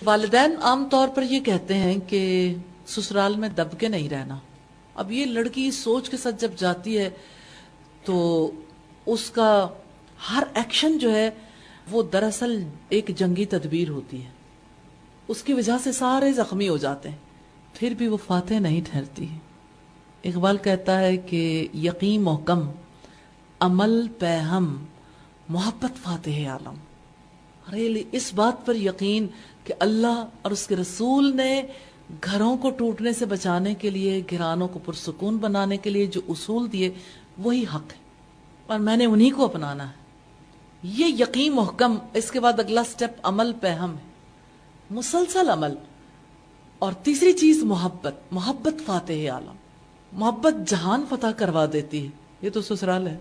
والدین عام طور پر یہ کہتے ہیں کہ سسرال میں دب کے نہیں رہنا. اب یہ لڑکی اس سوچ کے ساتھ جب جاتی ہے تو اس کا ہر ایکشن جو ہے وہ دراصل ایک جنگی تدبیر ہوتی ہے. اس کی وجہ سے سارے زخمی ہو جاتے ہیں، پھر بھی وہ فاتح نہیں ٹھہرتی. اقبال کہتا ہے کہ یقین محکم عمل پہ ہم محبت فاتح عالم. ریلی اس بات پر یقین کہ اللہ اور اس کے رسول نے گھروں کو ٹوٹنے سے بچانے کے لیے، گھرانوں کو پرسکون بنانے کے لیے جو اصول دیے وہی حق ہے اور میں نے انہی کو اپنانا ہے. یہ یقین محکم. اس کے بعد اگلا سٹیپ عمل پہ ہم ہے، مسلسل عمل. اور تیسری چیز محبت. محبت فاتح عالم. محبت جہان فتح کروا دیتی ہے. یہ تو سسرال ہے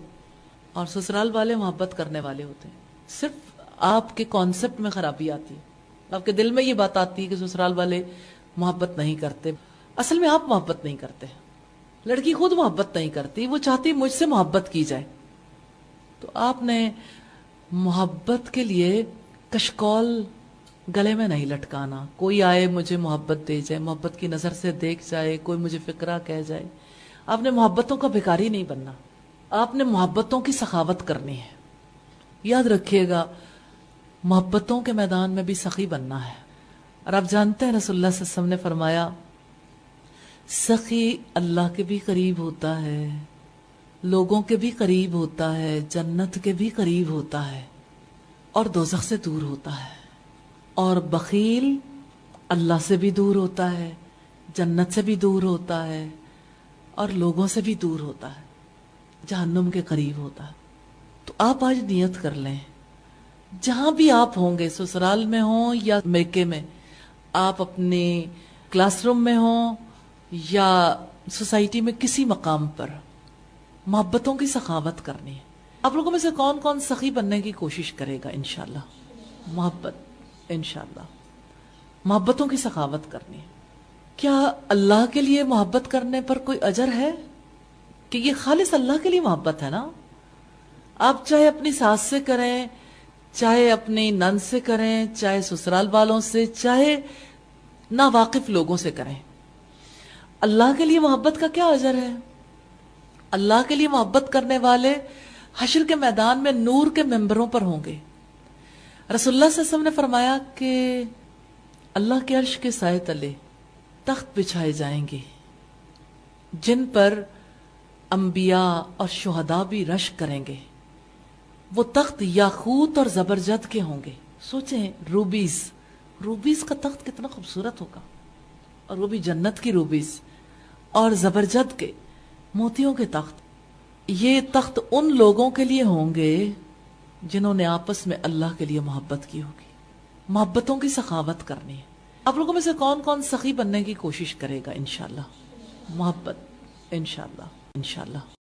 اور سسرال والے محبت کرنے والے ہوتے ہیں. صرف آپ کے کانسیپٹ میں خرابی آتی ہے، آپ کے دل میں یہ بات آتی ہے کہ سسرال والے محبت نہیں کرتے. اصل میں آپ محبت نہیں کرتے، لڑکی خود محبت نہیں کرتی، وہ چاہتی مجھ سے محبت کی جائے. تو آپ نے محبت کے لیے کشکول گلے میں نہیں لٹکانا. کوئی آئے مجھے محبت دے جائے، محبت کی نظر سے دیکھ جائے، کوئی مجھے فقرہ کہہ جائے. آپ نے محبتوں کا بھکاری نہیں بننا، آپ نے محبتوں کی سخاوت کرنی ہے. یاد رکھیے گا محبتوں کے میدان میں بھی سخی بننا ہے. اور آپ جانتے ہیں رسول اللہ صلی اللہ علیہ وسلم نے فرمایا سخی اللہ کے بھی قریب ہوتا ہے، لوگوں کے بھی قریب ہوتا ہے، جنت کے بھی قریب ہوتا ہے اور دوزخ سے دور ہوتا ہے. اور بخیل اللہ سے بھی دور ہوتا ہے، جنت سے بھی دور ہوتا ہے اور لوگوں سے بھی دور ہوتا ہے، جہنم کے قریب ہوتا ہے. تو آپ آج نیت کر لیں، جہاں بھی آپ ہوں گے، سسرال میں ہوں یا میکے میں، آپ اپنے کلاس روم میں ہوں یا سوسائٹی میں، کسی مقام پر محبتوں کی سخاوت کرنی ہے. آپ لوگوں میں سے کون کون سخی بننے کی کوشش کرے گا؟ انشاءاللہ محبت، انشاءاللہ محبتوں کی سخاوت کرنی ہے. کیا اللہ کے لیے محبت کرنے پر کوئی اجر ہے؟ کہ یہ خالص اللہ کے لیے محبت ہے نا. آپ چاہے اپنی ساس سے کریں، چاہے اپنی نند سے کریں، چاہے سسرال والوں سے، چاہے ناواقف لوگوں سے کریں، اللہ کے لیے محبت کا کیا اجر ہے؟ اللہ کے لیے محبت کرنے والے حشر کے میدان میں نور کے ممبروں پر ہوں گے. رسول اللہ صلی اللہ علیہ وسلم نے فرمایا کہ اللہ کے عرش کے سائے تلے تخت بچھائے جائیں گے جن پر انبیاء اور شہداء بھی رشک کریں گے. وہ تخت یاقوت اور زبرجد کے ہوں گے. سوچیں روبیز کا تخت کتنا خوبصورت ہوگا، اور وہ بھی جنت کی روبیز. اور زبرجد کے موتیوں کے تخت. یہ تخت ان لوگوں کے لیے ہوں گے جنہوں نے آپس میں اللہ کے لیے محبت کی ہوگی. محبتوں کی سخاوت کرنی ہے. آپ لوگوں میں سے کون کون سخی بننے کی کوشش کرے گا؟ انشاءاللہ محبت، انشاءاللہ انشاءاللہ.